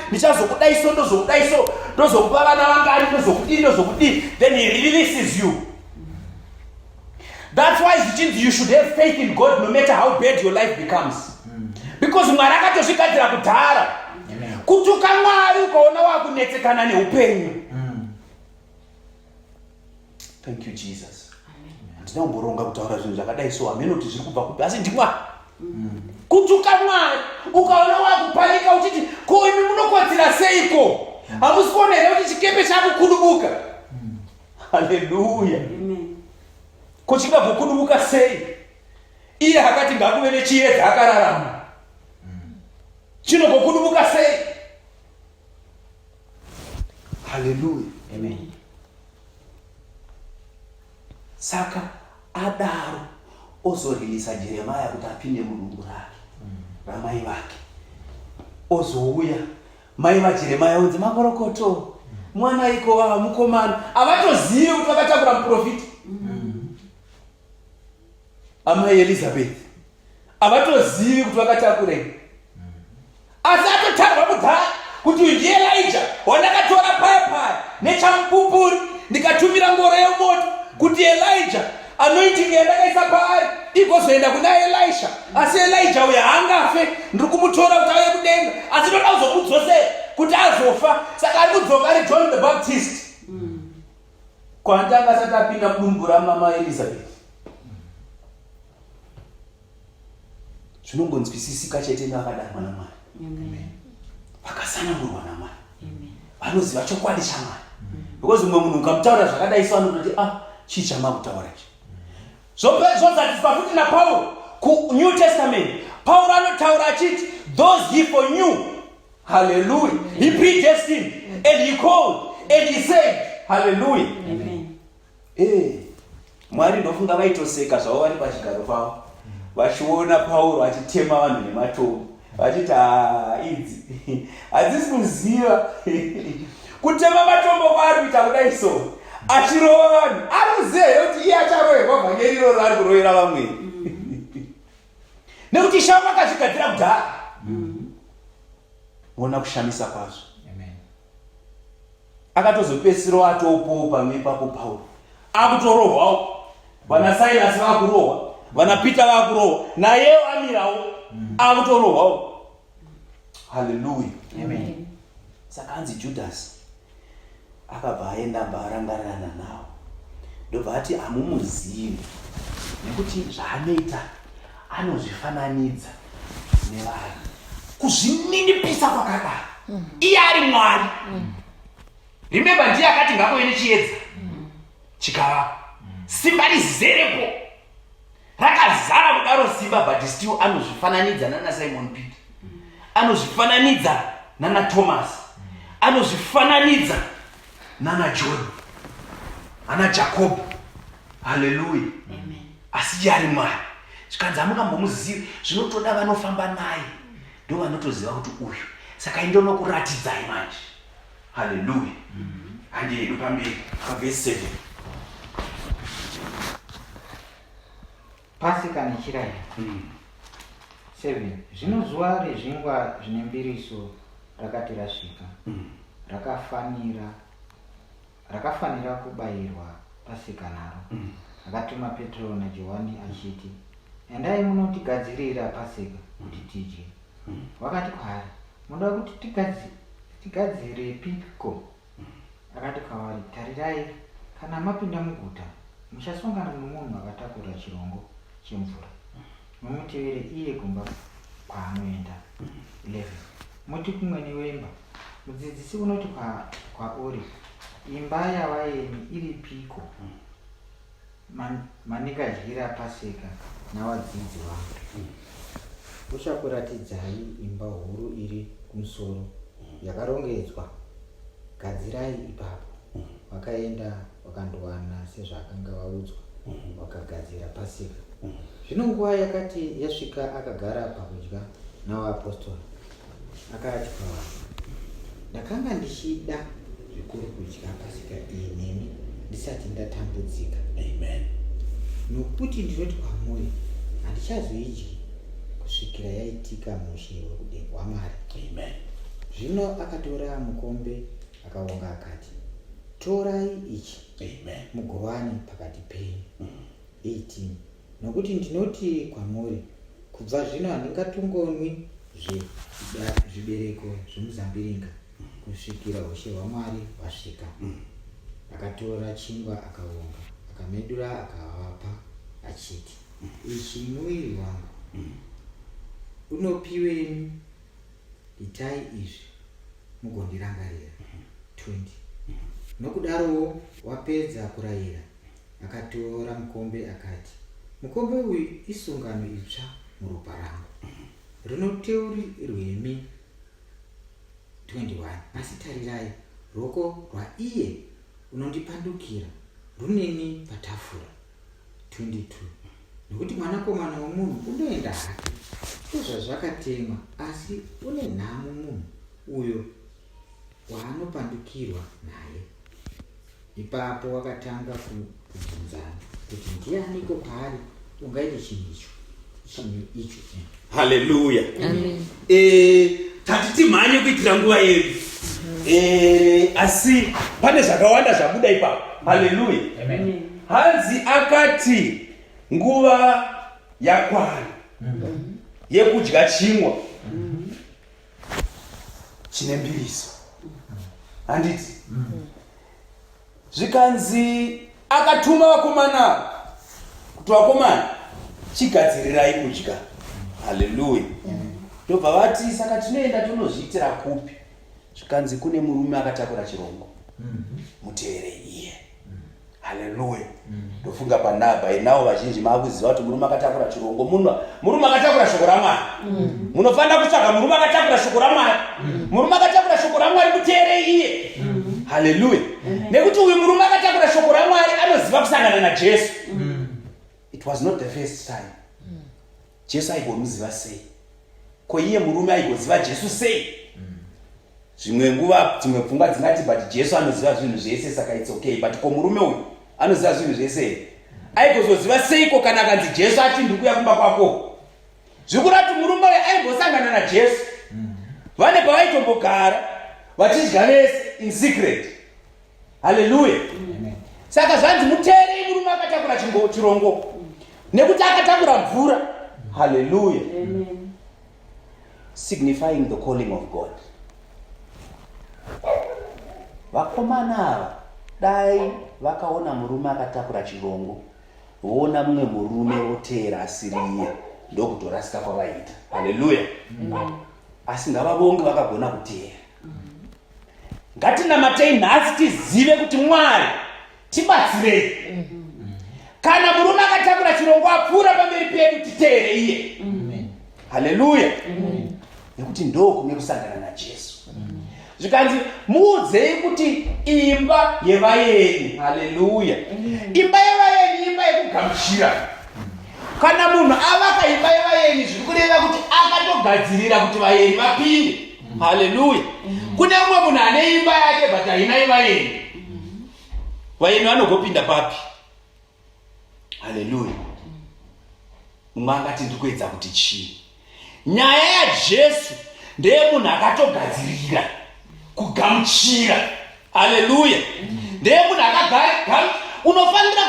ndichazokudaiso ndozokupa vana vangari ndozokudii, then he releases you. That's why you should have faith in God no matter how bad your life becomes. Because Mwari akatozvigadzira kudhara kutuka Mwari ukaona wakunetsekana neupenyu. Thank you Jesus. Ndina umboronga kutaura zvinhu zvakadai so ameno kuti zviri kubva kupi asi ndimwa. Kutuka Mwari ukaona wakupanika uchiti ko imi munokodzera seiko? Hamusikone here kuti chikepe chakukudubuka. Hallelujah. Kuchika kukudubuka sei? Iye akati ngakuve nechiedza akararama. Chino kukudubuka sei? Hallelujah. Amen. Saka adaro ozorilisa Jeremiah kuti apinde mudumbu rake ramai vake. Ozouya mai vaJeremiah unzi makorokoto mwana iko mukomana avatozivi kuti vakatakura muprofita. Amai Elizabeth avatozivi kuti vakatakure. Asi atotarwa kudhara kuti ndiye Elijah wandakatora paya nechamupupuri ndikatumira ngoro yemoto kuti Elijah anointing yandakaisa paari igozoenda kuna Elisha. Asi Elijah uya haangafe, ndiri kumutora kuti auye kudenga, asi ndoda kuzomudzosera kuti azofa. Saka ari kudzoka ari John the Baptist kwandanga asati apinda mudumbu ramama Elizabeth. Zvinongonzwisisika chete nevakadaro vana Mwari. Vakasanangurwa naMwari vanoziva chokwadi chaMwari. Because umwe munhu ukamutaura zvakadai so anototi chii chamakutaura ichi. Zvozatiswa futi naPauro kuNew Testament. Pauro anotaura achiti those he foreknew, hallelujah, he predestined and he called and he saved, hallelujah. Amen. Mwari ndofunga vaitoseka zvavo vari pachigaro pavo vachiona Pauro achitema vanhu nematombo vachiti idzi hadzisi kuziva kutema matombo kwaari kuita kudai so achirova vanhu anoziva kuti iye acharoverwa vhangeri iroro ari kurovera vamwe. Nekuti shama akazvigadzira kudhara. Muona kushamisa kwazvo. Akatozopedzisira atopo pamwe ipapo Pauro akutorohwawo, vana Silas vakurohwa, vana Peter vakurohwa, nayewo amirawo akutorohwawo. Hallelujah. Amen. Saka anzi Judas akabva aenda mbarangarana nawo. Ndobva ati hamumuzivi nekuti zvaanoita anozvifananidza nevanhu. Kuzvininipisa kwakadaro. Iye ari Mwari. Remember ndiye akati ngakuve nechiedza chikava simba rizerepo rakazara kudaro simba, but still anozvifananidza nana Simon Peter, anozvifananidza nana Thomas, anozvifananidza nana John, nana Jacob. Hallelujah. Amen. Asi yari Mwari. Zvikanzi hamukambomuzivi, zvinotoda vanofamba naye ndo vanotoziva kuti uyu. Saka indonokuradzidzai manje. Hallelujah. Handi yedu pamberi pavhesi 7. Pasika nechirayiro 7. Zvino zuva rezvingwa zvine mbiriso rakati rasvika, rakafanira kubayirwa Pasika naro. Akatuma Petro naJohani achiti, endai munotigadzirira Pasika kuti tidye. Vakati kwaari, munoda kuti tigadzire piko? Akati kwavari, tarirai, kana mapinda muguta muchasongana nomunhu akatakura chirongo chemvura. Mumutevere iye gumba kwaanoenda. 11. Muti kumweni wemba, mudzidzisi unoti kwauri, imba yavaeni iri piko? Mandingadyira Pasika navadzidzi vangu. Uchakuratidzai imba huru iri kumusoro yakarongedzwa. Gadzirai ipapo. Vakaenda vakandowana sezvakanga vaudzwa, vakagadzira Pasika. Zvino nguva yakati yasvika akagara pakudya navaapostoli. Akati kwavari, ndakanga ndichida zvikuru kudya Pasika iyi nemi ndisati ndatambudzika. Amen. Nokuti ndinoti kwamuri, handichazoidyi kusvikira yaitika mushe wekudenga waMwari. Amen. Zvino akatora mukombe akavonga akati, torai ichi mugovane pakati penyu. 18. Nokuti ndinoti kwamuri, kubva zvino handingatongonwi zvibereko zvemuzambiringa kusvikira ushe hwaMwari hwasvika. Akatora chingwa akavonga, akamedura akavapa achiti, ichi muviri wangu unopiwenyu, itai izvi mugondirangarira. 20. Nokudarowo wapedza kurayira, akatora mukombe akati, mukombe uyu isungano itsva muropa rangu, rinoteurirwemi. 21. Asi tarirai, ruoko rwaiye unondipandukira runeni patafura. 22. Nokuti mwanakomana womunhu unoenda hake sezvazvakatemwa, asi une nhamo munhu uyo waanopandukirwa naye. Ipapo wakatanga kubvunzana kuti ndianiko kwaari ungaita chinhu icho. Haleluya. Tati timhanye kuitira nguva yedu. Asi pane zvakawanda zvabuda ipapo. Haleluya. Hanzi akati nguva yakwana yekudya chingwa chine mbiriso. Handiti? Zvikanzi akatuma vakomana kuti vakomana chigadzirirai kudya. Haleluya. Ndobva vati saka tinoenda tonozviitira kupi? Zvikanzi kune murume akatakura chirongo. Muteere iye. Haleluya. Ndofunga panaba inawo vazhinji makuziva kuti murume akatakura chirongo. Murume akatakura shoko raMwari. Munofanira kutsvaga murume akatakura shoko raMwari. Murume akatakura shoko raMwari muteere iye. Haleluya. Nekuti uyu murume akatakura shoko raMwari anoziva kusangana naJesu. It was not the first time. Jesu aigomuziva sei? Ko iye murume aigoziva Jesu sei? Zvimwe nguva dzimwe pfungwa dzingati but Jesu anoziva zvinhu zvese saka it's okay, but ko murume uyu anoziva zvinhu zvese aigozoziva seiko kana akanzi Jesu ati ndikuya kumba kwako? Zvikurati murume uyu aigosangana naJesu. Vane pavaitombogara vachidya vese in secret. Haleluya. Saka zvanzi muteerei murume akatakura chirongo nekuti akatakura mvura. Haleluya. Signifying the calling of God. Vakomana ava dai vakaona murume akatakura chirongo, voona mumwe murume oteera asiri iye, ndokutorasika kwavaita. Haleluya. Asi ngavavonge vakagona kuteera. Ngatinamatei nhasi tizive kuti Mwari tibatsirei. Kana murume akatakura chirongo apfuura pamberi pedu titeere iye. Haleluya. Nekuti ndo kune kusangana naJesu. Zvikanzi muudzei kuti imba yevaeni. Haleluya. Imba yevaeni imba yekugamuchira. Kana munhu avaka imba yevaeni zviri kureva kuti akatogadzirira kuti vaeni vapinde. Haleluya. Kune mumwe munhu ane imba yake but haina yevaeni. Vaeni vanogopinda papi? Haleluya. Mumwe angati ndikuedza kuti chii? Nyaya yaJesu ndeye munhu akatogadzirira kugamuchira. Haleluya. Ndeye munhu akagara unofanira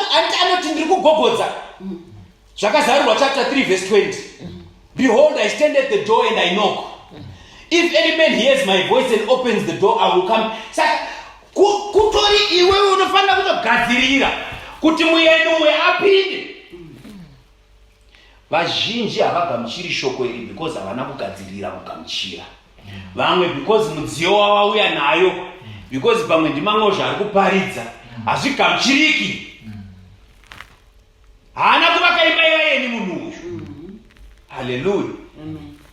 anoti ndiri kugogodza. Zvakazarirwa chapter 3 verse 20. Behold, I stand at the door and I knock. If any man hears my voice and opens the door, I will come. Saka kutori iwewe unofanira kutogadzirira kuti muyeni uye apinde. Vazhinji havagamuchiri shoko iri because havana kugadzirira kugamuchira. Vamwe because mudziyo wavauya nayo, because pamwe ndiMangozho ari kuparidza hazvigamuchiriki. Haana kuvaka imba yevaeni munhu uyu. Haleluya.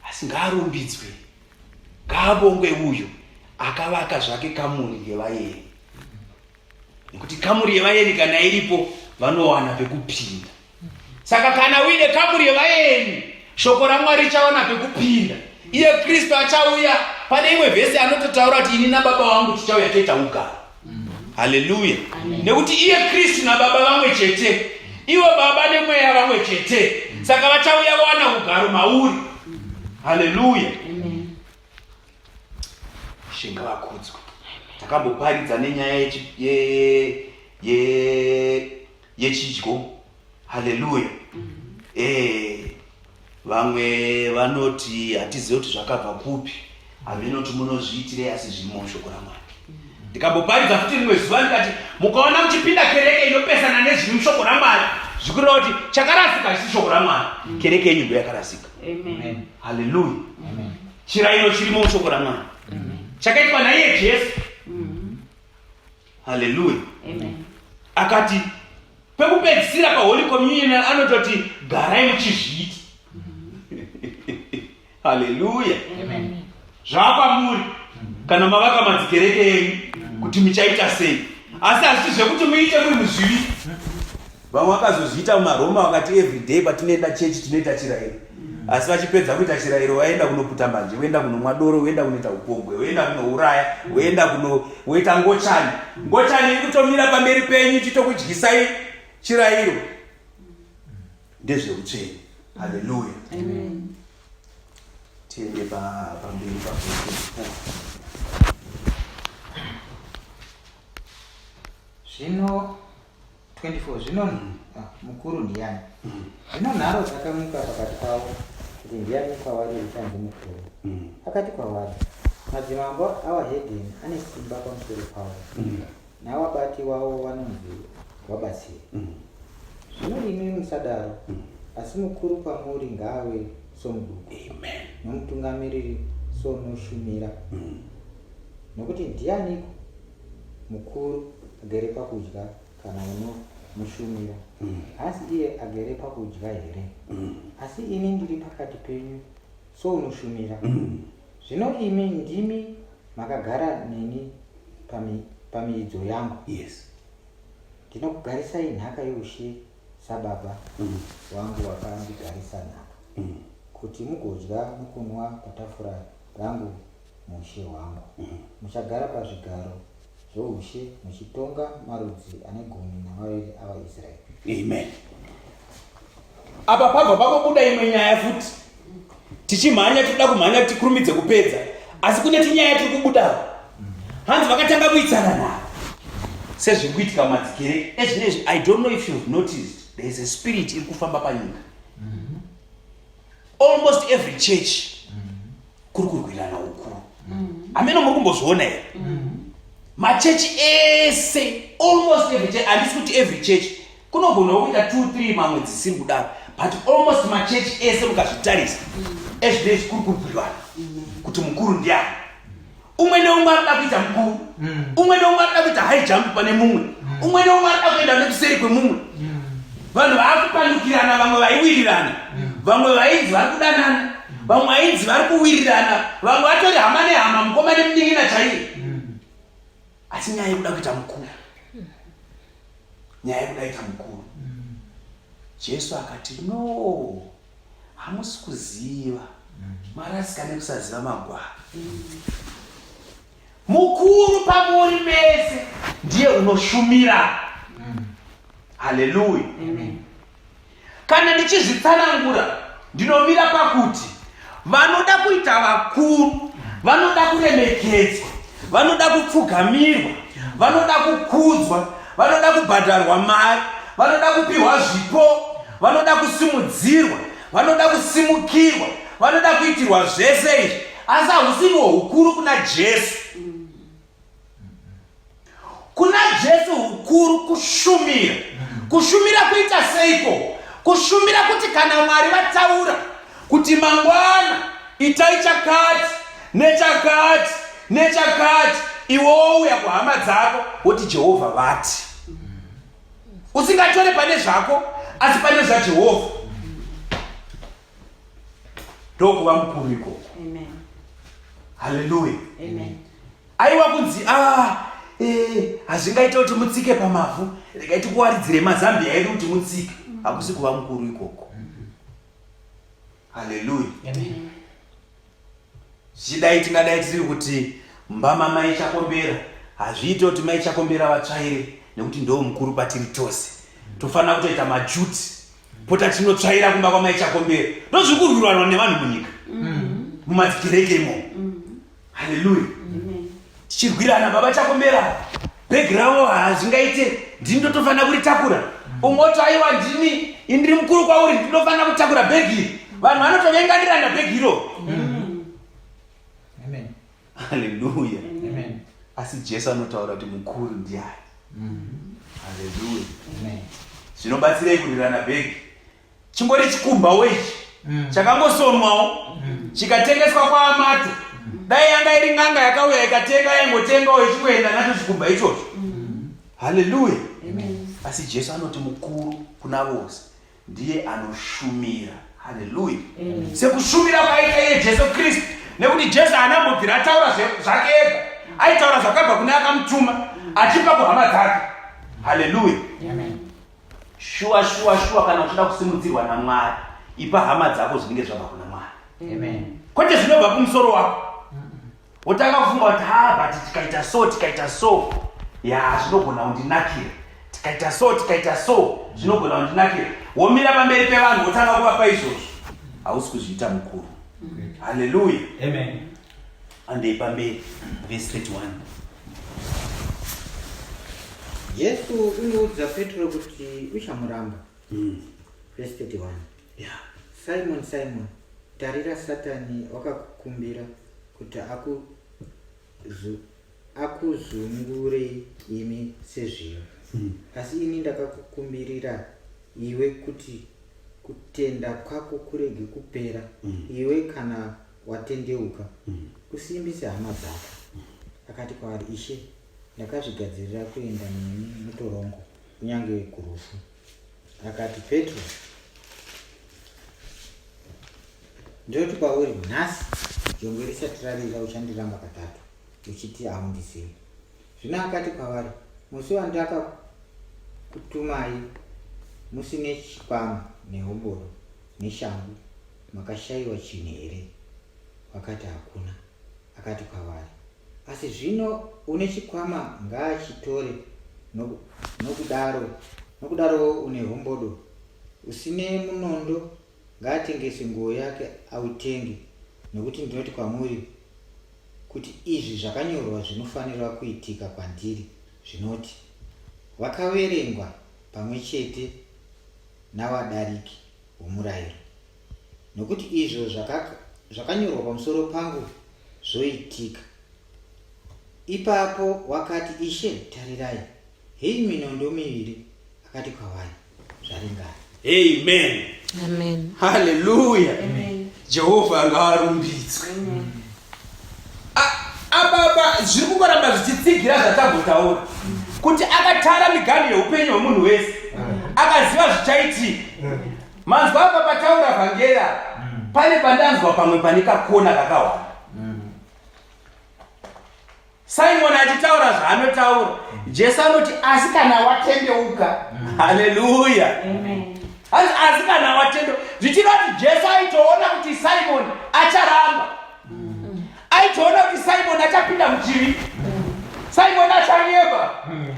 Asi ngaarumbidzwe, ngaabongwe uyu akavaka zvake kamuri yevaeni. Nekuti kamuri yevaeni kana iripo vanowana pekupinda. Saka kana uine kamuri yevaeni, shoko raMwari richawana pekupinda. Iye Kristu achauya. Pane imwe vhesi anototaura kuti ini nababa vangu tichauya toita ugaro. Haleluya. Nekuti iye Kristu nababa vamwe chete, iwe baba nemweya vamwe chete. Saka vachauya wana ugaro mauri. Haleluya. She ngavakudzwe. Takamboparidza nenyaya yechidyo. Haleluya. Vamwe vanoti hatizivi kuti zvakabva kupi. Havinoti munozviitirei asi zviri mushoko raMwari. Ndikamboparidza futi rimwe zuva ndikati mukaona muchipinda kereke inopesana nezviri mushoko raMwari, zvikureva kuti chakarasika chisi shoko raMwari, kereke yenyu ndo yakarasika. Amen. Haleluya. Chirayiro chiri mushoko raMwari. Chakaitwa naye Jesu. Haleluya. Akati pekupedzisira paHoly Communion anototi garai muchizviita. Haleluya. Zvapamuri kana mavaka madzikereke enyu kuti muchaita sei, asi hazviti zvekuti muite muri muzvivi. Vamwe vakazozviita mumaRoma vakati everyday patinoenda chechi tinoita chirayiro, asi vachipedza kuita chirayiro waenda kunoputa mbanje, woenda kunomwa doro, woenda kunoita upombwe, woenda kunouraya, woita ngochani. Ngochani iri kutomira pamberi penyu chitokudyisai chirayiro. Ndezveutsvene. Haleluya. Tiende pamberi pa24. Zvino 24 zvino mukuru ndiani? Zvino nharo dzakamuka pakati pavo kuti ndiani kwavari uchanzi mukuru. Akati kwavari, madzimambo avaHedheni ane simba pamusoro pavo, navabati wavo vanonzi vabatsiri. Zvino imi musadaro, asi mukuru pamuri ngaave somuduku, nomutungamiriri sonoshumira. Nokuti ndianiko mukuru agere pakudya kana unomushumira? Asi iye agere pakudya here? Asi ini ndiri pakati penyu sounoshumira. Zvino imi ndimi makagara neni pamiidzo yangu. Ndinokugarisai nhaka youshe sababa wangu vakandigarisa nhaka, kuti mugodya mukunwa patafura rangu mushe wangu. Muchagara pazvigaro zvoushe muchitonga marudzi ane 12 avaIsraeri. Amen. Apa pabva pakobuda imwe nyaya futi. Tichimhanya toda kumhanya tikurumidze kupedza, asi kune tinyaya tiri kubudawo. Hanzi vakatanga kuitsanana. Sezviri kuitika madzikere ezvinezvi, I don't know if you've noticed, there is a spirit iri kufamba panyika. Almost every church kuri kurwirana ukuru. Ameno muri kumbozviona here? Machechi ese, almost every church, handisi kuti every church, kunogona kuita 2-3 mamwe dzisiri kudaro, but almost machechi ese mukazvitarisa ezvinezvi kuri kurwirana kuti mukuru ndiani. Umwe neumwe anoda kuita mukuru, umwe neumwe anoda kuita high jump pane mumwe, umwe neumwe anoda kuenda nekuseri kwemumwe. Vanhu vaakupandukirana, vamwe vaiwirirana, vamwe vainzi vari kudanana, vamwe vainzi vari kuwirirana, vamwe vatori hama nehama, mukoma nemudingina chaiye. Asi nyaya yekuda kuita mukuru, nyaya yekuda kuita mukuru. Jesu akati no, hamusi kuziva, marasika nekusaziva magwaro. Mukuru pamuri mese ndiye unoshumira. Haleluya. Kana ndichizvitsanangura, ndinomira pakuti vanoda kuita vakuru, vanoda kuremekedzwa, vanoda kupfugamirwa, vanoda kukudzwa, vanoda kubhadharwa mari, vanoda kupiwa zvipo, vanoda kusimudzirwa, vanoda kusimukirwa, vanoda kuitirwa zvese izvi, asi hahusiriwo hukuru kuna Jesu. Kuna Jesu hukuru kushumira. Kushumira kuita seiko? Kushumira kuti kana Mwari vataura kuti mangwana itai chakati nechakati nechakati, iwo uya kuhama dzako woti Jehovha vati. Usingatore pane zvako asi pane zvaJehovha. Ndokuva mukuru ikoko. Haleluya. Aiwa kunzi hazvingaita kuti mutsike pamavhu, regai tikuwaridzire mazambia edu kuti mutsike. Hakusi kuva mukuru ikoko. Haleluya. Zvidai tingadai tiri kuti mbama mai Chakombera, hazviiti kuti mai Chakombera vatsvaire nekuti ndo mukuru patiri tose. Tofanira kutoita majuti pota tinotsvaira kumba kwamai Chakombera. Ndozvikurwirwa nevanhu munyika mumadzikereke imo. Haleluya. chirwirana baba Chakombera bhegi ravo hazvingaite ndindotofanira kuritakura. Umoti aiwa ndini indiri mukuru kwauri ndinofanira kutakura bhegi. Vanhu vanotovenganirana bhegi iro. Amen. Haleluya. Amen. Asi Jesu anotaura kuti mukuru ndiani. Haleluya. Amen. Zvinobatsirei kurirana bhegi. Chingori chikumba wechi chakangosonwawo chikatengeswa kwaamato. Dai yanga iri ng'anga yakauya ikatenga yaingotengawo ichikuenda nacho chikumba ichocho. Haleluya. Asi Jesu anoti mukuru kuna vose ndiye anoshumira. Haleluya. Sekushumira kwaita iye Jesu Kristu, nekuti Jesu anambobvira ataura zvake ega, aitaura zvakabva kune akamutuma achipa kuhama dzake. Haleluya. Shuwa kana uchida kusimudzirwa naMwari, ipa hama dzako zvinenge zvabva kuna Mwari. Kwete zvinobva kumusoro wako. Wotanga kufunga kuti but tikaita so ya zvinogona kundinakira. Tikaita so zvinogona kundinakira. Womira pamberi pevanhu wotanga kuvapa izvozvo, hausi kuzviita mukuru. Haleluya. Amen. Andei pamberi verse 31. Yesu unoudza Petro kuti uchamuramba. Verse 31. Yeah. Simon, Simon, tarira Satani wakakukumbira kuti akuzungure imi sezviyo. Asi ini ndakakukumbirira iwe kuti kutenda kwako kurege kupera. Iwe kana watendeuka usimbise hama dzako. Akati kwaari, Ishe, ndakazvigadzirira kuenda nemi mutorongo kunyange kurufu. Akati, Petro, ndoti kwauri, nhasi jongwe risati rarira uchandiramba katatu uchiti haundizivi. Zvino akati kwavari, musi wandakakutumai musine chikwama nehomboro neshangu, makashayiwa chinhu here? Vakati, hakuna. Akati kwavari, asi zvino une chikwama ngaachitore, nokudaro une hombodo. Usine munondo ngaatengese nguo yake autenge, nokuti ndinoti kwamuri kuti izvi zvakanyorwa zvinofanira kuitika kwandiri, zvinoti, vakaverengwa pamwe chete navadariki vomurayiro. Nokuti izvo zvakanyorwa pamusoro pangu zvoitika. Ipapo wakati, Ishe, tarirai, hei minondo miviri. Akati kwavari, zvaringana. Amen. Amen. Haleluya. Jehovha ngaarumbidzwe. Apa zviri kungoramba zvichitsigira zvatambotaura kuti akatara miganhu yeupenyu hwemunhu wese, akaziva zvichaitika. Manzwa apa pataura vhangera pane pandanzwa pamwe pane kakona kakawanda. Simon achitaura zvaanotaura, Jesu anoti asi kana watendeuka. Haleluya. Asi kana watendeuka. Zvichida kuti Jesu aitoona kuti Simon acharamba. Aitoona kuti Simon achapinda muchivi. Simon achanyeba.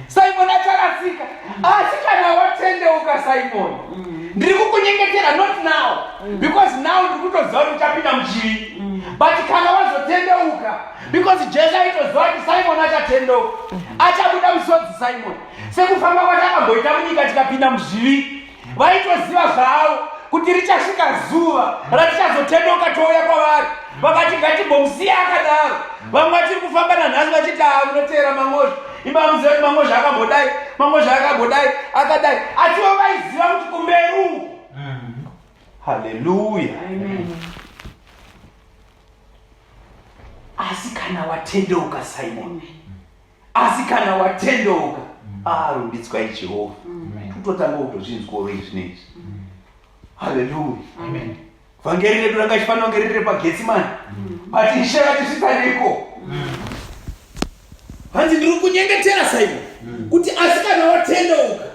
Simon acharasika. Asi kana watendeuka Simon, ndiri kukunyengetera, not now, because now ndiri kutoziva kuti uchapinda muchivi. But kana wazotendeuka, because Jesu aitoziva kuti Simon achatendeuka, achabuda musodzi Simon. Sekufamba kwatakamboita munyika tikapinda muzvivi, vaitoziva zvavo kuti richasvika zuva ratichazotendeuka touya kwavari. Vakati ngatimbomusiya akadaro. Vamwe vachiri kufamba nanhasi vachiti unoteera Mangozho. Imamuziva kuti Mangozho akambodai, Mangozho akambodai, akadai. Asiwo vaiziva kuti kumberi. Haleluya. Asi kana watendeuka Simon, asi kana watendeuka, rumbidzwai Jehovha. Kutotanga kutozvinzwawo izvinezvi. Haleluya. Vhangeri redu rakachifanira kunge riri paGetsemani, but Ishe vatisvikaneko. Hanzi ndiri kunyengetera Simon kuti asi kana watendeuka.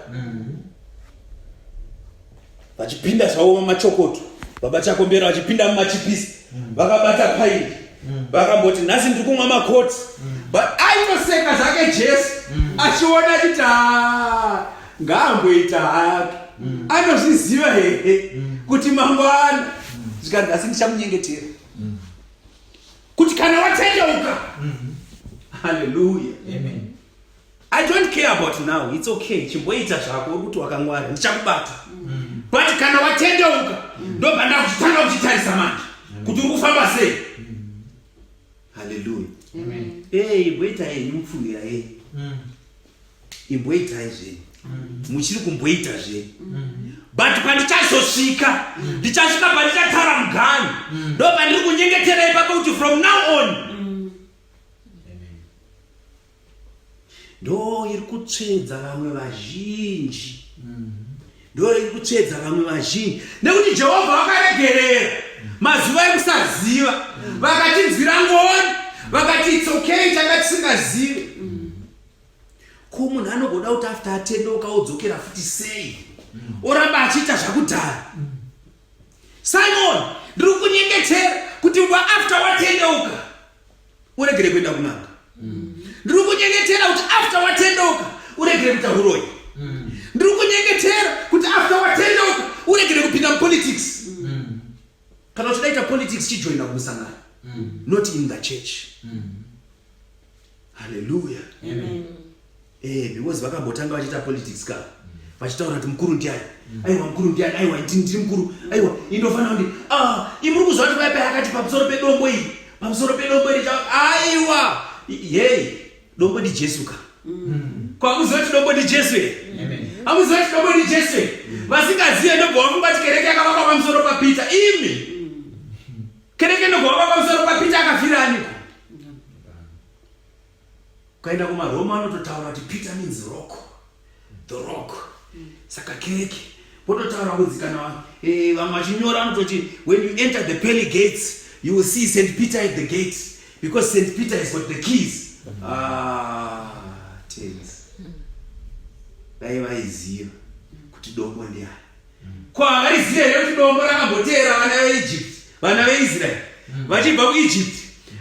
Vachipinda zvavo mumachokoto, baba Chakombera vachipinda mumachipisi, vakabata paini, vakamboti nhasi ndiri kumwa makoti. But aitoseka zvake Jesu achiona achiti ngaamboita hake, anozviziva hehe kuti mangwana zvikati asi ndichamunyengetera kuti kana watendeuka. Hallelujah. Amen. I don't care about now. It's okay. Chimboita zvako uri kuti wakangwara ndichakubata. But kana watendeuka ndo banda kuchitanga kuchitarisa manje kuti uri kufamba sei. Hallelujah. Amen. Imboita mupfuura imboita izvi muchiri kumboita zve. But pandichazosvika ndichasvika pandichatara mugani ndo pandiri kunyengetera ipapo kuti from now on ndo iri kutsvedza vamwe vazhinji. Ndo iri kutsvedza vamwe vazhinji nekuti Jehovha vakaregerera mazuva ekusaziva vakatinzwira ngoni vakati it's okay tanga tisingazive. Ko munhu anogoda kuti after atendeuka odzokera futi sei oramba achiita zvakudhara. Simon ndiri kunyengetera kuti after watendeuka uregere kuenda kunanga. Ndiri kunyengetera kuti after watendeuka uregere kuita uroyi. Ndiri kunyengetera kuti after watendeuka uregere kupinda mupolitics. Kana uchidaita politics chijoina kumusangano, not in the church. Hallelujah. Amen. Because vakambotanga vachiita politics ka vachitaura kuti mukuru ndiani, aiwa mukuru ndiani, aiwa ndiri mukuru, aiwa indofanira kuti imuri kuzwa kuti paipai akati pamusoro pedombo iri, pamusoro pedombo iri, aiwa dombo ndi Jesu ka. Kwamuziva kuti dombo ndi Jesu ere? Amuziva kuti dombo ndi Jesu ere? Vasingazive ndobva vafunga kuti kereke yakavakwa pamusoro paPeter. Imi kereke ndobva vakavakwa pamusoro paPeter akafira aniko? Ukaenda kumaRoma anototaura kuti Peter means rock, the rock. Saka kereke pototaura kuti kana vamwe vachinyora anototi when you enter the pearly gates you will see St. Peter at the gate because St. Peter has got the keys. Tales. Dai vaiziva kuti dombo ndiani. Ko havaiziva here kuti dombo rakambotera vana veEgypt, vana veIsrael vachibva kuEgypt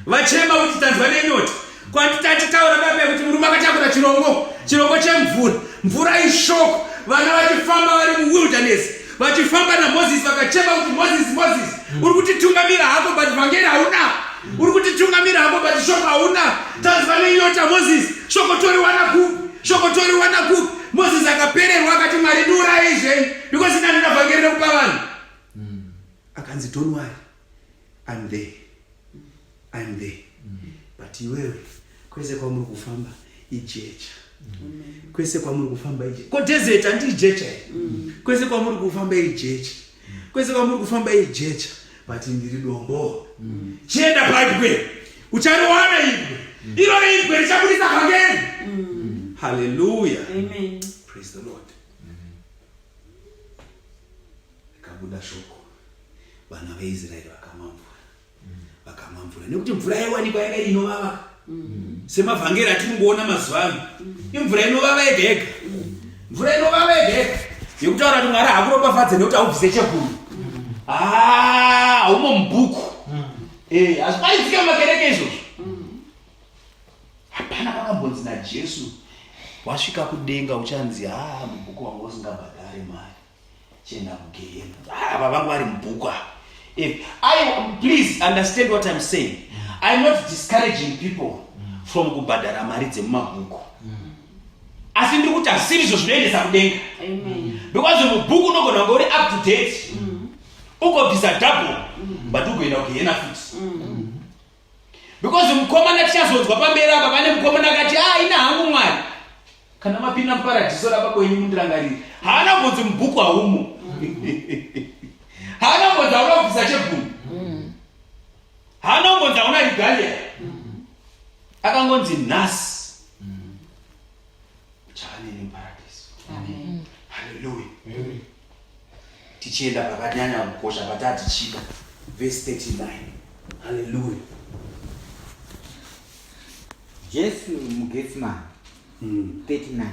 vachema kuti tanzwa nenyota. Kwanditachitaura baba kuti murume akatakura chirongo chemvura, mvura ishoko, vana vachifamba vari muwilderness vachifamba naMoses vakachema kuti Moses uri kutitungamira hako but vhangeri hauna, uri kutitungamira hako but shoko hauna. Tanzwa nenyota Moses, shoko tori wana kupi. Moses akapererwa akati Mwari ndiurayi zvenyu because ina ndina vhangeri rekupa vanhu. Akanzi don't worry, I'm there. But iwewe kwese kwamuri kufamba ijecha. Kwese kwamuri kufamba ijecha. Ko desert andi ijecha. Kwese kwamuri kufamba ijecha. Kwese kwamuri kufamba ijecha. But ndiri dombo. Chienda paibwe. Uchariwana ibwe. Iro ibwe richabudisa vhangeri. Hallelujah. Amen. Praise the Lord. Kabuda shoko. Vana veIsraeri vakamamvura nekuti mvura yaiwanikwa yanga inovava semavhangeri atinongoona mazuva ano. Imvura inovava yega yega, mvura inovava yega yega yekutaura kuti Mwari hakuropafadze nekuti haubvise cheguru. Haumo mubhuku. Hazvibaitsike mumakereke izvozvo. Hapana pakambonzi naJesu wasvika kudenga uchanzi mubhuku wangu usingabhadhari mari chienda kugehena. Ava vangu vari mubhuku. Please understand what I'm saying. I'm not discouraging people from kubhadhara mari dzemumabhuku. Asi ndiri kuti asiri izvo zvinoendesa kudenga. Because mubhuku unogona kunge uri up to date, ugobvisa double, but ugoenda kugehena futi. Because mukomana tichazonzwa pamberi apa pane mukomana akati ina hangu Mwari. Kana mapinda muparadhiso rapabwenyu mundirangarire. Haana kubvunza mubhuku haumo. Haana kubvunza unobvisa cheguru. Haana kubvunza una regalia. Akangonzi nhasi. Uchanini muparadhiso. Amen. Hallelujah. Tichienda pakanyanya kukosha patati chida. Verse 39. Hallelujah. Jesu muGetsemani 39.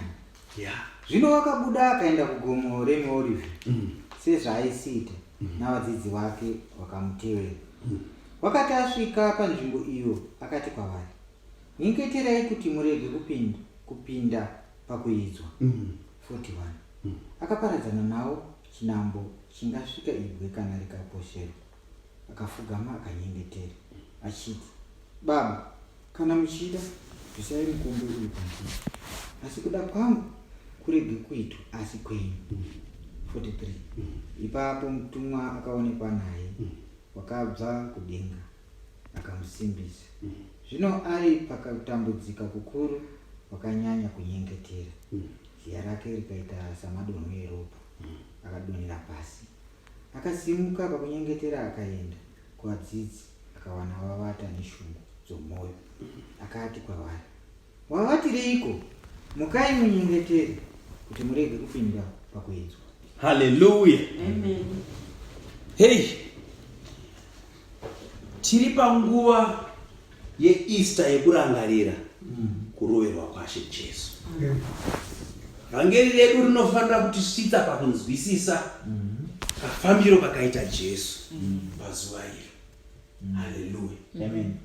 Yeah. Zvino wakabuda akaenda kugomo reMiorivhi sezvaaisiita navadzidzi vake vakamutevera. Wakati asvika panzvimbo iyo akati kwavari, nyengeterai kuti murege kupinda pakuidzwa. 41. Akaparadzana navo chinhambo chingasvika ibwe kana rikaposherwa. Akafugama akanyengetera achiti, Baba, kana muchida bvisai mukombe uri kwandiri, asi kuda kwangu kurege kuitwa asi kwenyu. 43. Ipapo mutumwa akaonekwa naye wakabva kudenga akamusimbisa. Zvino ari pakatambudzika kukuru wakanyanya kunyengetera, ziya rake rikaita samadonho eropa, akadonhera pasi. Akasimuka pakunyengetera akaenda kuvadzidzi akawana vavata neshungu dzomwoyo. Akati kwavari, wavatireiko? Mukai munyengetere kuti murege kupinda pakuedzwa. Hallelujah. Amen. Hey, tiri panguva yeEaster yekurangarira kuroverwa kwaJesu. Vhangeri redu rinofanira kutisvitsa pakunzwisisa kafambiro kakaita Jesu pazuva iro. Hallelujah. Amen.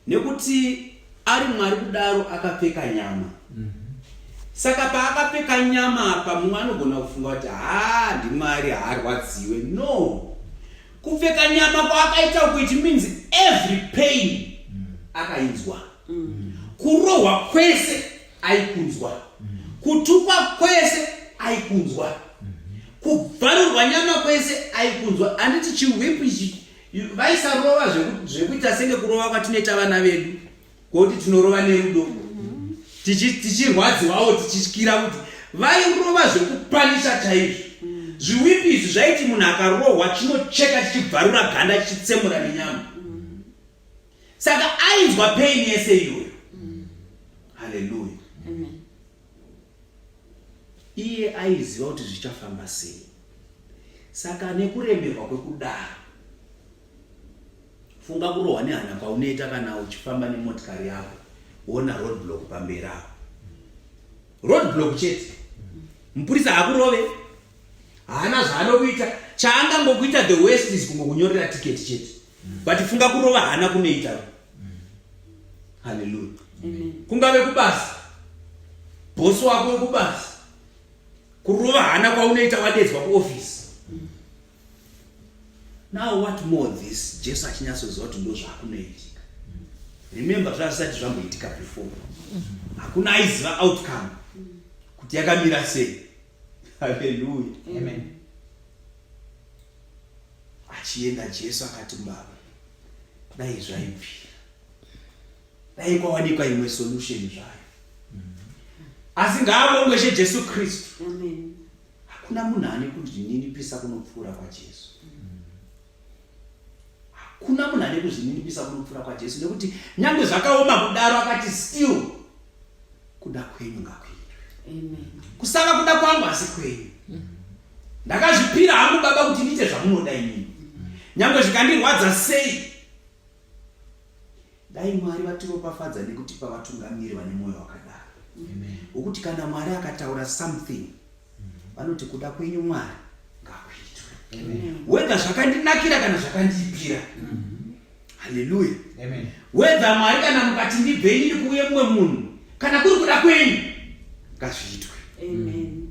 Nekuti ari Mwari kudaro akapfeka nyama. Saka paakapfeka nyama apa mumwe anogona kufunga kuti ndiMwari haarwadziwe. No. Kupfeka nyama kwaakaita kuti means every pain akainzwa. Kurohwa kwese aikunzwa. Kutukwa kwese aikunzwa. Kubvarurwa nyama kwese aikunzwa. Anditi chiwhipi vaisarova zvekuita senge kurova kwatinoita vana vedu. Kuti tinorova nerudo. Tichirwadziwawo tichityira kuti vairova zvekupanisha chaizvo. Zviwhipi izvi zvaiti munhu akarohwa chinocheka chichibvarura ganda chichitsemura nenyama. Saka ainzwa pain yese iyoyo. Hallelujah. Amen. Iye aiziva kuti zvichafamba sei. Saka nekuremerwa kwekudaro, funga kurohwa nehana kwaunoita kana uchifamba nemotikari yako wona roadblock pamberi apo. Roadblock chete. Mupurisa hakurove, haana zvaanokuita. Chaangangokuita the worst is kungokunyorera ticket chete. But funga kurova haana kunoita. Hallelujah. Amen. Kungave kubasa, bosi wako wekubasa, kurova hana kwaunoita wadedzwa kuoffice. Now what more this? Jesu achinyatsoziva kuti ndo zvaakunoitika. Remember zvazvisati zvamboitika before. Hakuna aiziva outcome kuti yakamira sei. Hallelujah. Amen. Achienda Jesu akati Baba, dai zvaibvira, dai kwawanikwa imwe solution zvayo. Asi ngaabongwe Jesu Kristu. Amen. Hakuna munhu ane kuzvininipisa kunopfuura kwaJesu. Hakuna munhu ane kuzvininipisa kunopfuura kwaJesu, nekuti nyangwe zvakaoma kudaro akati still kuda kwenyu ngakuitwe. Amen. Kusava kuda kwangu asi kwenyu. Ndakazvipira hangu Baba kuti ndiite zvamunoda inini. Nyangwe zvikandirwadza sei. Dai Mwari vatiropafadza nekutipa vatungamiri vane mwoyo wakadaro. Ukuti kana Mwari akataura something, vanoti kuda kwenyu Mwari ngakuitwe. Whether zvakandinakira kana zvakandiipira. Hallelujah. Amen. Whether Mwari kana mukati ndibvei ndiri kuuye mumwe munhu, kana kuri kuda kwenyu ngazviitwe. Amen.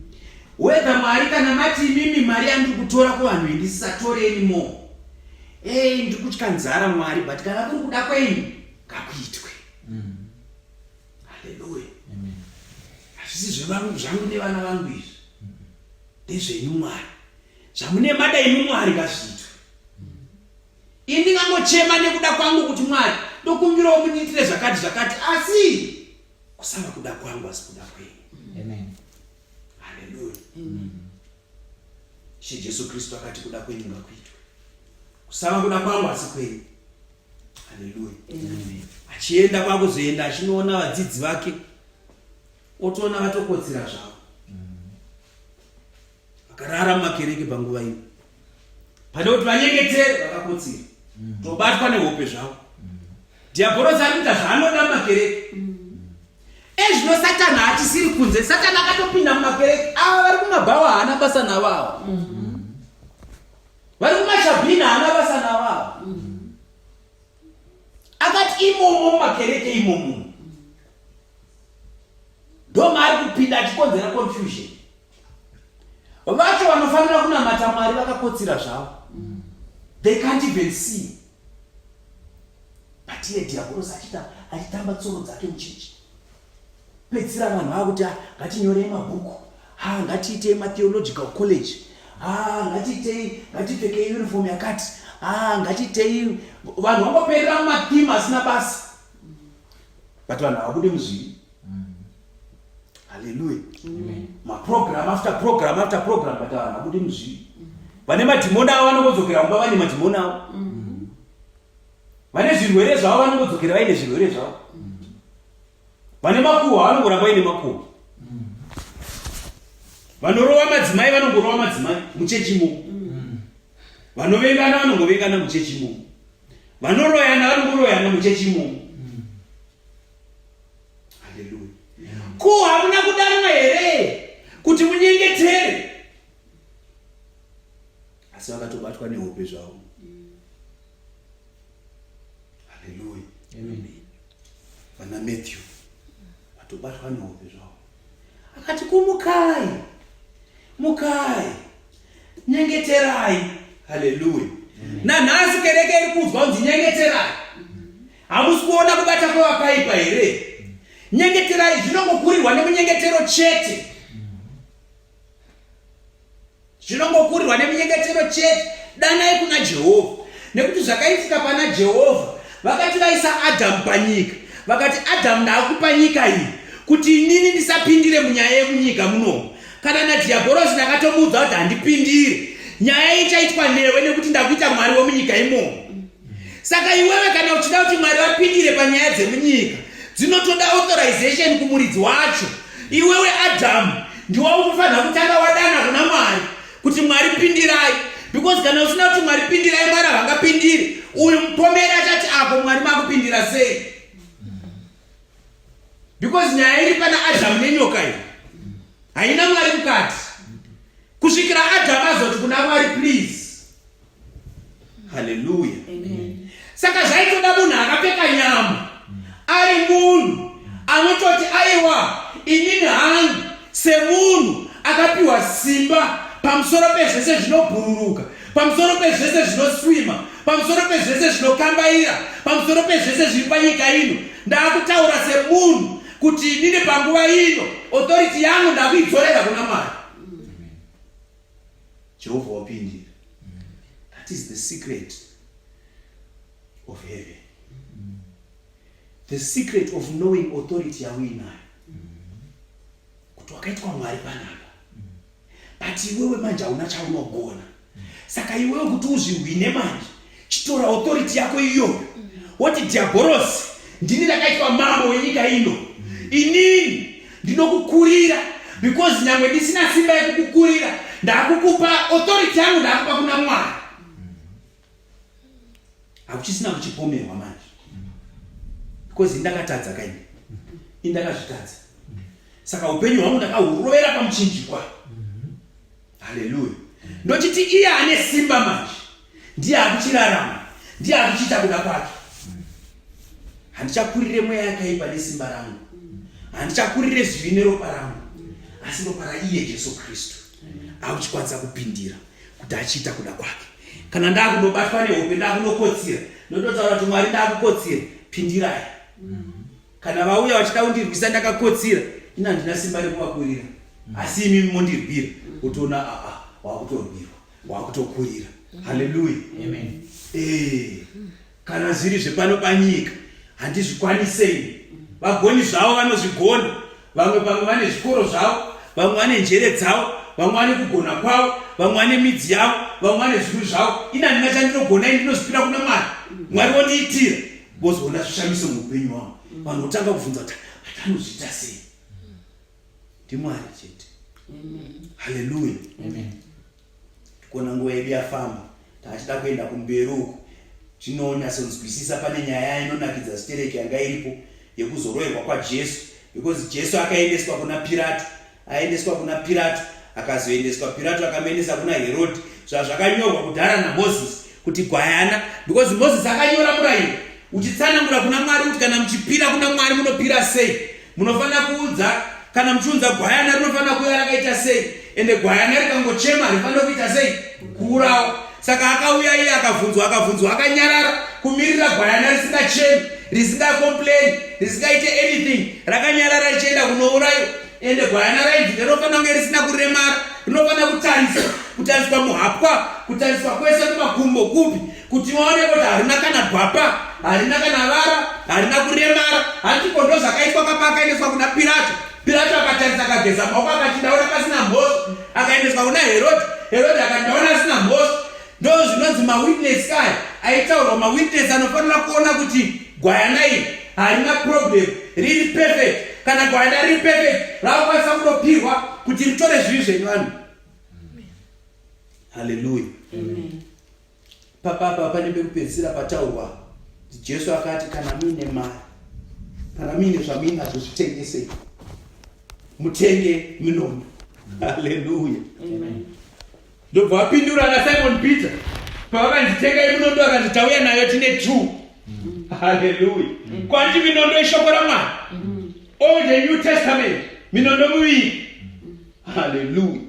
Whether Mwari kana mati mimi mari andiri kutora kuvanhu vendisatoreni mo. Ndiri kutya nzara Mwari, but kana kuri kuda kwenyu ngakuitwe. Hallelujah. Amen. Hazvisi zvangu nevana vangu izvi. Ndezvenyu Mwari. Zvamune mada imi Mwari ngazviitwe. Ini ndingangochema nekuda kwangu kuti Mwari ndokumbirawo mundiitire zvakati, asi kusava kuda kwangu asi kuda kwenyu. Amen. Hallelujah. Amen. Jesu Kristu akati kuda kwenyu ngakuitwe. Kusava kuda kwangu asi kwenyu. Hallelujah. Amen. Achienda kwakuzoenda achinoona vadzidzi vake, otoona vatokotsira zvavo. Vakarara mumakereke panguva ino. Pane kuti vanyengetere vakakotsira. Tobatwa nehope zvavo. Dhiabhorosi ari kuita zvaanoda mumakereke. Ezvino Satani hatisiri kunze. Satani akatopinda mumakereke. Ava vari kumabhawa haana basa navavo. Vari kumashabhina haana basa navavo. Akati imomo mumakereke imomo. Ndo maari kupinda achikonzera confusion. Vacho vanofanira kunamata Mwari vakakotsira zvavo. They can't even see. But iye Dhiabhorosi achitamba tsoro dzake muchechi. pedzisira vanhu vakuti ngatinyorei mabhuku, ngatiitei matheological college, ngatipfekei uniform yakati, ngatiitei. Vanhu vangoperera mumatheme asina basa, but vanhu havabude muzviri. Hallelujah. Maprogram after program after program, but vanhu havabude muzviri. Vane madhimoni avo vanongodzokera mumba vane madhimoni avo. Vane zvirwere zvavo vanongodzokera vaine zvirwere zvavo. Vane makuhwa vanongoramba vaine makuhwa. Vanorova madzimai vanongorova madzimai muchechimo. Vanovengana vanongovengana muchechimo. Vanoroyana vanongoroyana muchechimo. Hallelujah. Ko hamuna kudanwa here kuti munyengetere? Asi vakatobatwa nehope zvavo. Hallelujah. Amen. Vana Matthew vatobatwa nehope zvavo. Akati kumukai, mukai, nyengeterai. Hallelujah. Nanhasi kereke iri kunzwa kunzi nyengeterai. Hamusi kuona kubata kwevakaipa here? Nyengeterai zvinongokurirwa nemunyengetero chete. Zvinongokurirwa nemunyengetero chete. Danai kuna Jehovha. Nekuti zvakaitika pana Jehovha, vakati vaisa Adamu panyika, vakati Adamu ndaakupa nyika iyi kuti inini ndisapindire munyaya yemunyika muno. Kana nadhiabhorosi ndakatomudza kuti handipindire, nyaya ichaitwa newe nekuti ndakuita mwari wemunyika imomo. Saka iwewe kana uchida kuti mwari vapindire panyaya dzemunyika, dzinotoda authorization kumuridzi wacho. Iwewe Adamu ndiwe unofanira kutanga wadana kuna Mwari kuti Mwari pindirai, because kana usina kuti Mwari pindirai, Mwari havangapindire. Uyu mupomeri achati apo Mwari makupindira sei? Because nyaya iri pana Adamu nenyoka iyi, haina Mwari mukati. Kusvikira Adamu azoti kuna Mwari please. Hallelujah. Amen. Saka zvaitoda munhu akapfeka nyama, ari munhu anototi aiwa inini hangu semunhu akapiwa simba pamusoro pezvese zvinobhururuka, pamusoro pezvese zvinoswima, pamusoro pezvese zvinokambaira, pamusoro pezvese zviri panyika ino. Ndaakutaura semunhu kuti inini panguva ino authority yangu ndakuidzorera kuna Mwari. Jehovha wapindira. That is the secret of heaven. The secret of knowing authority yawinayo. Kuti wakaitwa Mwari panapa. But iwewe manje hauna chaunogona. Saka iwewe kuti uzvihwine manje, chitora authority yako iyoyo. Woti diabhorosi, ndini ndakaitwa mambo wenyika ino. Inini ndinokukurira, because nyangwe ndisina simba yekukukurira, ndakukupa authority yangu, ndakupa kuna Mwari. Hakuchisina kuchipomerwa manje. Because indakatadza kaini. Indakazvitadza. Saka upenyu hwangu ndakahurovera pamuchinjikwa. Hallelujah. Ndochiti iye ane simba manje ndiye akuchirarama, ndiye akuchita kuda kwake. Handichakurire mweya yakaipa nesimba rangu, handichakurire zvivi neropa rangu, asi ropa raiye Jesu Kristu akuchikwanisa kupindira kuti achiita kuda kwake. Kana ndakunobatwa nehope, ndakunokotsira, ndototaura kuti Mwari ndakukotsira, pindirai. Kana vauya vachida kundirwisa ndakakotsira, ina ndina simba rekuvakurira, asi imi mondirwira, utoona wakutorwirwa, wakutokurira. Hallelujah. Amen. Kana zviri zvepano panyika handizvikwanisei. Vagoni zvavo vanozvigona, vamwe vane zvikoro zvavo, vamwe vane njere dzavo, vamwe vane kugona kwavo, vamwe vane midzi yavo, vamwe vane zvinhu zvavo. Ina ndina chandinogona, ndinozvipira kuna Mwari, Mwari wondiitira. Vozoona zvishamiso muupenyu hwavo. Vanhu votanga kubvunza kuti atanozviita sei? NdiMwari chete. Hallelujah. Amen. Tikona nguva yedu yafamba, tachida kuenda kumberi uku, tinonyatsonzwisisa pane nyaya inonakidza zitereki yanga iripo yekuzoroverwa kwaJesu, because Jesu akaendeswa kuna Pilato, aendeswa kuna Pilato, akazoendeswa Pilato akamuendesa kuna Herodi. Zvazvakanyorwa kudhara naMozisi kuti gwayana, because Mozisi akanyora murayiro uchitsanangura kuna Mwari kuti kana muchipira kuna Mwari munopira sei, munofanira kuudza, kana muchiunza gwayana rinofanira kuuya rakaita sei, ende gwayana rikangochema rinofanira kuita sei, kuurawa. Saka akauya iye akavhunzwa, akanyarara kumirira gwayana risingachemi, risingakomplaini, risikaite anything, rakanyarara richienda kunourayiwa. Ende gwayana raidzi rinofanira kunge risina kuremara, rinofanira kutariswa muhapwa, kutariswa kwese kumakumbo kupi, kuti waone kuti harina kana gwapa, harina kana vara, harina kuremara. Handipondo zvakaitwa kapakaendeswa kuna Pilato. Pilato akatarisa akageza maoko akati ndaona pasina mhosva, akaendeswa kuna Herode. Herode akati ndaona asina mhosva. Ndo zvinonzi mawitness kaya aitaurwa. Mawitness anofanira kuona kuti gwayana iri harina problem, riri perfect. Kana gwayana riri perfect, rakakwanisa kutopirwa kuti ritore zvivi zvenyu vanhu. Haleluya. Papapa pane pekupedzisira pataurwa Jesu akati kana muine mari, kana muine zvamuinazvo zvitengesei, mutenge minondo. Haleluya. Ndobva vapindura naSimon Peter pavakanzitengai minondo akati tauya nayo tine 2. Haleluya. Kwanti minondo ishoko raMwari. Old and New Testament, minondo miviri. Haleluya.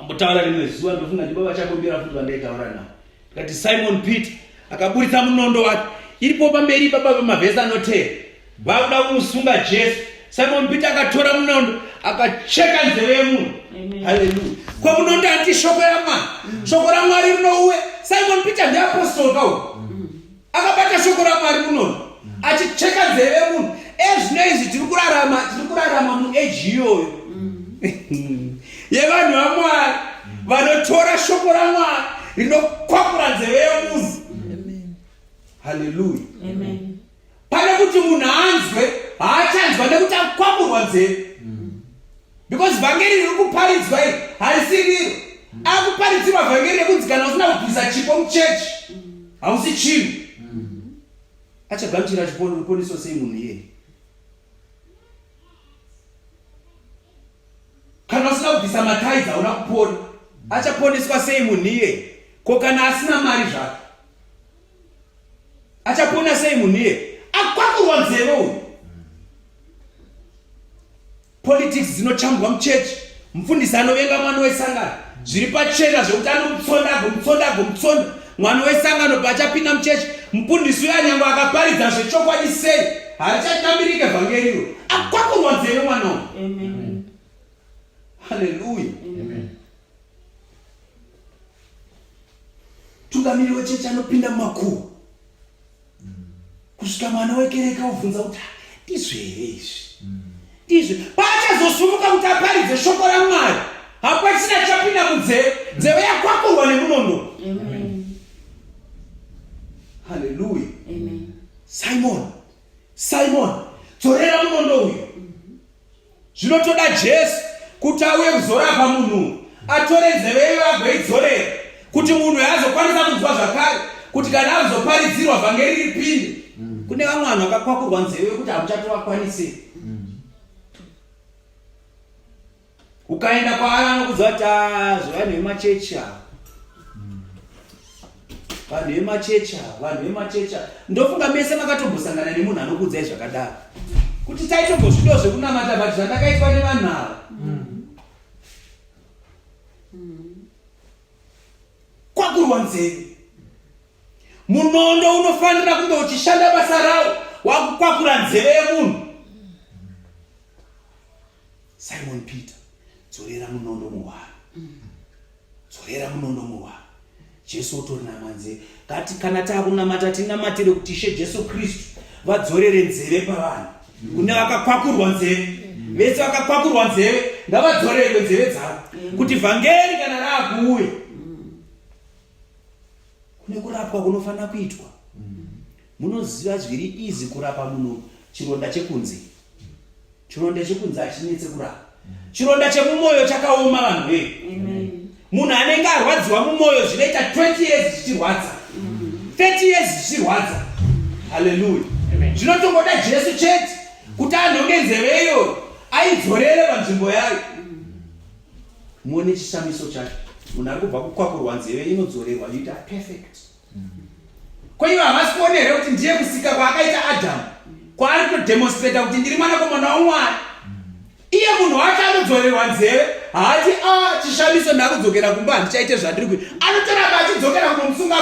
Ambotaura rimwe zuva ndofunga ndibaba Chakombera futi vandaitaura navo. Ndikati Simon Peter akaburitsa munondo wake. Iripo pamberi baba vemavhesi anotera. Vakuda kumusunga Jesu. Simon Peter akatora munondo akacheka nzeve yemunhu. Haleluya. Kwa munondo ati shoko raMwari. Shoko raMwari rinouya. Simon Peter ndiye apostle kawo. Akabata shoko raMwari munondo achicheka nzeve yemunhu. Ezvinezvi tiri kurarama muage iyoyo yevanhu vaMwari vanotora shoko raMwari rinokwakura nzeve yemunhu. Haleluya. Pane kuti munhu anzwe haachanzwa nekuti akwakurwa nzeve. Because vhangeri riri kuparidzwa iri harisi riro. Akuparidzirwa vhangeri rekunzi kana usina kubvisa chipo muchechi hausi chinhu. Achagamuchira chiponiso sei munhu iyeye? Kana usina kubvisa mataidzi hauna kupona, achaponeswa sei munhu iyeye? Ko kana asina mari zvake achapona sei munhu iyeye? Akwakurwa nzeve uyu. Politics dzinotambwa muchechi, mufundisi anovenga mwana wesangano, zviri pachena zvekuti anomutsonda mwana wesangano pachapinda muchechi. Mufundisi uyu anyangwa akaparidza zvechokwadi sei harichatambirike vhangeriro, akwakurwa nzeve mwana uyu. Haleluya. Tungamiri wechechi anopinda mumakuhwa kusvika mwana wekereke obvunza kuti ndizvo here izvi? Ndizvo paachazosumuka kuti aparidze shoko raMwari hapachina chapinda munzeve, nzeve yakwakurwa nemunondo. Haleluya. Simon, dzorera munondo uyu. Zvinotoda Jesu kuti auye kuzorapa munhu, atore nzeve iyo agoidzorera kuti munhu azokwanisa kunzwa zvakare, kuti kana azoparidzirwa vhangeri ripinde. Kune vamwe vanhu vakakwakurwa nzeve yokuti hamuchatovakwanisi. Ukaenda kwaari anokudza kuti zvevanhu vemachechi ava, vanhu vemachechi ava. Ndofunga mese makatombosangana nemunhu anokudzai zvakadaro kuti taitogozvido zvekunamata bhati zvandakaitwa nevanhu ava. Kwakurwa nzeve. Munondo unofanira kunge uchishanda basa rawo wakukwakura nzeve yemunhu. Simon Peter, dzorera munondo muhwara. Jesu otorinama nzeve. Kati kana taakunamata tinamatire kuti Ishe Jesu Kristu vadzorere nzeve pavanhu. Kune vakakwakurwa nzeve, vese vakakwakurwa nzeve ngavadzorerwe nzeve dzavo kuti vhangeri kana raakuuya. Kune kurapwa kunofanira kuitwa. Munoziva zviri easy kurapa munhu chironda chekunze. Chironda chekunze hachinetse kurapa. Chironda chemumwoyo chakaoma vanhu vedu. Munhu anenge arwadziwa mumwoyo zvinoita 20 years zvichirwadza, 30 years zvichirwadza. Haleluya. Zvinotongoda Jesu chete kuti anhonge nzeve iyo aidzorere panzvimbo yayo. Muone chishamiso chake. Munhu ari kubva kukwakurwa nzeve inodzorerwa yoita perfect. Kwa hiyo havasi kuonera kuti ndiye kusika kwaakaita Adhamu, kwaari kudemonstrata kuti ndiri mwanakomana waMwari. Iye munhu wacho anodzorerwa nzeve, haati chishamiso ndakudzokera kumba handichaite zvandiri kuita. Anotoramba achidzokera kunomusunga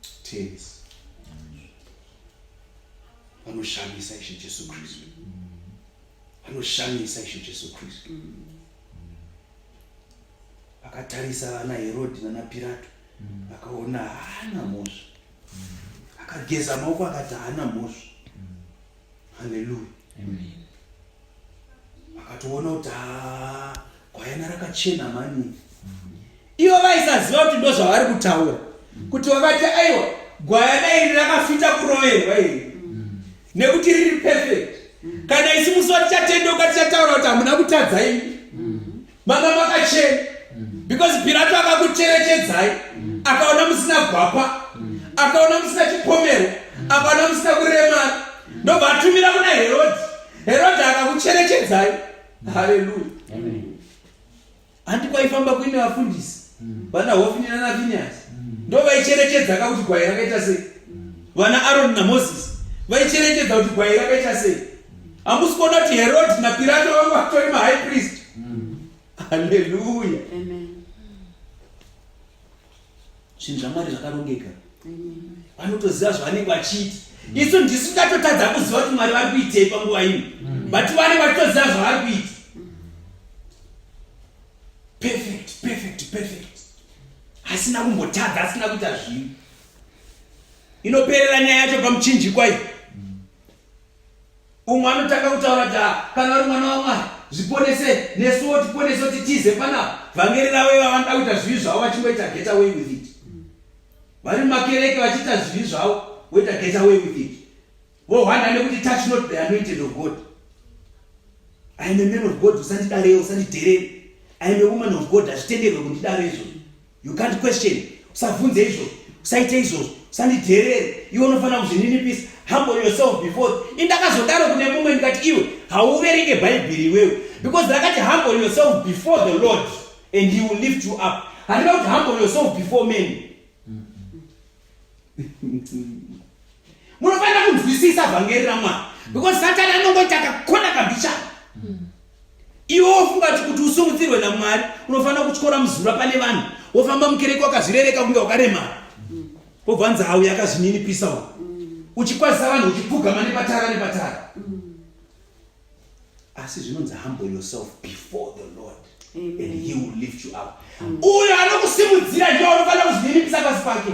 futi. vanoshamisa Ishe Jesu Kristu, vanoshamisa Ishe Jesu Kristu. Akatarisa vana Herodi nana Pirato, akaona hana mhosva, akageza maoko akati hana mhosva. Haleluya. Akatoona kuti gwayana rakachena maningi. Ivo vaisaziva kuti ndo zvavari kutaura, kuti vakati aiwa gwayana iri rakafita kuroverwa iri, nekuti riri perfect. Kana isi musori chatendoka tichataura kuti hamuna kutadza imi, manga makachena. Because Pilato akakucherechedzai, akaona musina gwapa, akaona musina chipomero, akaona musina kuremara, ndobva atumira kuna Herodi. Herodi akakucherechedzai. Haleluya. Handi kwaifamba kuine vafundisi vana Hofni nana Finehasi, ndo vaicherechedza kuti gwai rakaita sei. Vana Aroni naMozisi vaicherechedza kuti gwai rakaita sei. Hamusi kuona kuti Herodi naPirato vanga vatori mahigh priest. Haleluya. Zvinhu zvaMwari zvakarongeka. Vanotoziva zvavanenge vachiita. Isu ndisu tatotadza kuziva kuti Mwari vari kuitei panguva ino, but vanenge vachitoziva zvavari kuita. Perfect. Asina kumbotadza, asina kuita zvinhu. Inoperera nyaya yacho pamuchinjikwa iyi. Umwe anotanga kutaura kuti kana uri mwana waMwari, zviponese nesuwo tiponese kuti tize pana vhangeri ravo vanoda kuita zvivi zvavo vachingoita get away with it. Vari mumakereke vachiita zvivi zvavo woita get away with it. Vohwanda nekuti touch not the anointed of God. I am a man of God, usandidarewo, usandidherere. I am a woman of God, hazvitenderwe kundidaro izvozvo. You can't question. Usabvunze izvozvo, usaite izvozvo, usandidherere. Iwe unofanira kuzvininipisa. Humble yourself before. Indakazodaro kune mumwe ndikati iwe hauverenge Bhaibheri iwewe. Because rakati humble yourself before the Lord and he will lift you up. Handina kuti humble yourself before men. Munofanira kunzwisisa vhangeri raMwari. Because Satani anongoti akakona kabhichana. Iwe wofunga kuti usumudzirwe naMwari, unofanira kutyora muzura pane vanhu, wofamba mukereke wakazvirereka kunge wakaremara. Wobva nzau yakazvininipisa uko. Uchikwazisa vanhu uchipfugama nepatara. Asi zvinonzi humble yourself before the Lord. Amen. And he will lift you up. Uyo anokusimudzira ndiye unofanira kuzvininipisa pasi pake.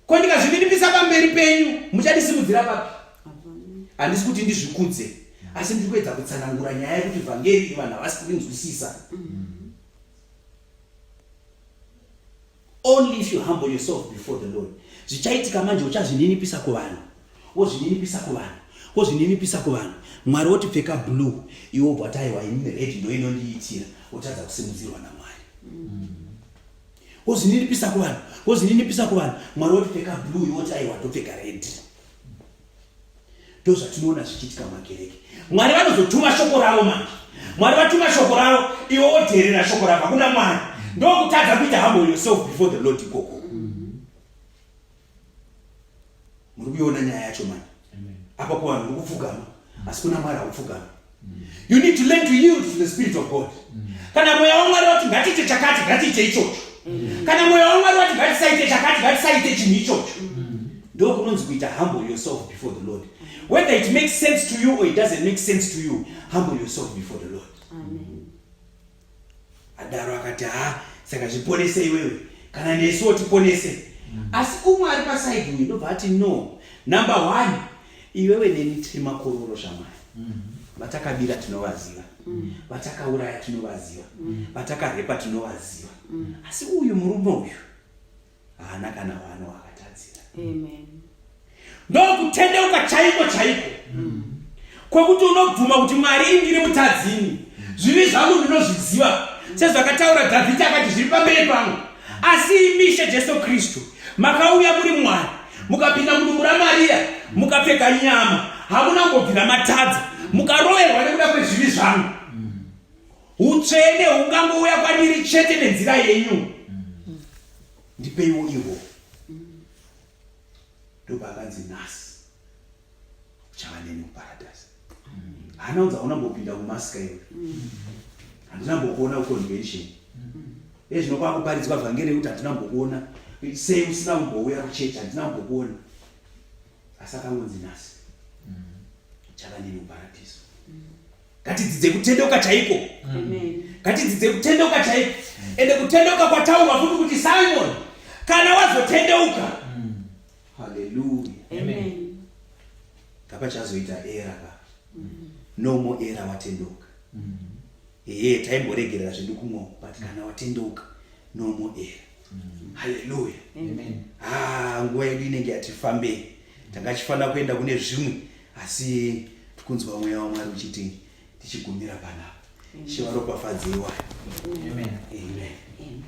Ko ndikazvininipisa pamberi penyu, muchandisimudzira papi? Handisi kuti ndizvikudze, asi ndiri kuedza kutsanangura nyaya yekuti vhangeri vanhu havasi kurinzwisisa. Only if you humble yourself before the Lord. Zvichaitika manje uchazvininipisa kuvanhu, wozvininipisa kuvanhu. Mwari woti pfeka blue, iwe wobva kuti aiwa ini red ndo inondiitira, wotadza kusimudzirwa naMwari. Wozvininipisa kuvanhu, Mwari woti pfeka blue, iwe woti aiwa ndopfeka red. Ndo zvatinoona zvichiitika mumakereke. Mwari vanozotuma shoko ravo manje. Mwari vatuma shoko ravo, iwe wodherera shoko ravo kuna Mwari. Ndo kutadza kuita humble yourself before the Lord ikoko. Muri kuiona nyaya yacho manje. Apa kwa vanhu kufugama, asi kuna Mwari hakufugama. You need to learn to yield to the Spirit of God. Kana mweya waMwari wati ngatiite chakati, ngatiite ichocho. Kana mweya waMwari wati ngatisaite chakati, ngatisaite chinhu ichocho. Ndo kunonzi kuita humble yourself before the Lord. Whether it makes sense to you or it doesn't make sense to you, humble yourself before the Lord. Amen. Adaro akati saka zviponese iwewe, kana nesuwo tiponese. Asi umwe ari paside uyu ndobva ati no. Number 1, iwewe neni tiri makororo zvaMwari. Vatakabira tinovaziva, vatakauraya tinovaziva, vatakarepa tinovaziva. Asi uyu murume uyu haana kana vano wakatadzira. Amen. Ndokutendeuka chaiko. Kwekuti unobvuma kuti Mwari indiri mutadzini. Zvivi zvangu ndinozviziva. Sezvakataura Dhavhidhi akati zviri pamberi pangu. Asi imishe Jesu Kristu, makauya muri Mwari, mukapinda mudumbu raMaria, mukapfeka nyama, hamuna ngobvira matadza, mukaroverwa nekuda kwezvivi zvangu. Utsvene hungangouya kwandiri chete nenzira yenyu. Ndipeiwo iwo. Ndopakanzi nhasi uchava neni muparadise. Hana unza unambopinda kumasika iwe. Handinambokuona kuconvention. Ezvinokwa kuparidzwa vhangeri kuti handinambokuona. Sei usina kumbouya kuchechi handinambokuona. Asi akangonzi nhasi chakanini muparadiso. Ngatidzidze kutendeuka chaiko. Ngatidzidze kutendeuka chaiko. Ende kutendeuka kwataurwa futi kuti Simon kana wazotendeuka. Hallelujah. Amen. Kapachazoita era ka. No more era watendeuka. Taimboregerera zvedu kumwe but kana watendeuka no more era. Hallelujah. Amen. Nguva yedu inenge yatifambei. Tangachifanira kuenda kune zvimwe asi tikunzwa mweya waMwari uchiti tichigumira panapa. Shivaropafadzeiwa. Amen. Amen. Amen.